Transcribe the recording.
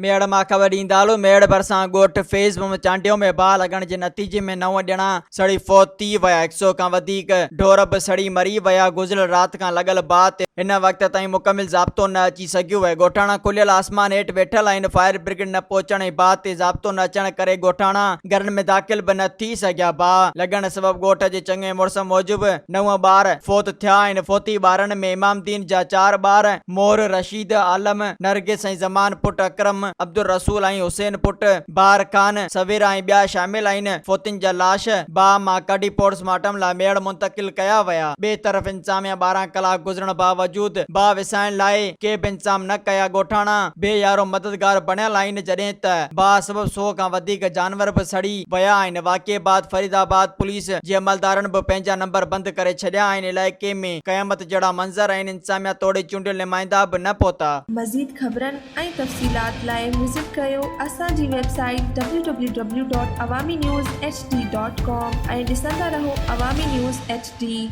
मेड़ मां ख़बर ॾींदालू मेड़ भरिसां ॻोठ फेज़ चांडियो में बाहि लॻण जे नतीजे में 9 ॼणा सड़ी फौत थी विया। 100 खां वधीक ढोर बि सड़ी मरी विया। गुज़िरियल राति खां लॻल बाहि ते हिन वक़्त ताईं मुकमिल ज़ाब्तो न अची सघियो आहे। ॻोठाणा खुलियल आसमान हेठि वेठल आहिनि। फायर ब्रिगेड न पहुचण ऐं बाहि ते ज़ाब्तो न अचण करे ॻोठाणा घरनि में दाख़िल बि न थी सघिया। बाहि लॻण सबबि ॻोठ जे चङे मुड़ुस मूजिबि 9 ॿार फौत थिया आहिनि। फौती ॿारनि में इमामदीन जा 4 ॿार, मोहर, रशीद, आलम, नरगिस ऐं ज़मान पुट अकरम, अब्दुल रसूल ऐं हुसैन पुट बार खान, सवेरा ऐं ॿिया शामिल आहिनि। फौतियुनि जा लाश बाहि मां कढी पोस्टमार्टम लाइ मेड़ मुंतकिल कया विया। ॿिए तरफ़ इंतजामिया 12 कलाक गुज़रण बावजूद बाहि विसाइण लाइ के बि इंतजाम न कया। ॻोठाणा बेयारो मददगार बणियल आहिनि जॾहिं त बाहि सबबि 100 खां वधीक जानवर बि सड़ी विया आहिनि। वाक़िए बाद फरीदाबाद पुलिस जे अमलदारनि बि पंहिंजा नंबर बंदि करे छॾिया आहिनि। इलाइक़े में क़यामत जहिड़ा मंज़र आहिनि। इंतजामिया तोड़े चूंडियल नुमाइंदा बि न पहुता। मज़ीद ख़बरनि ऐं तफ़सीलात लाइ विज़िट कयो असांजी वेबसाइट www.awamiNewsHD.com ऐं ॾिसंदा रहो अवामी न्यूज़ HD।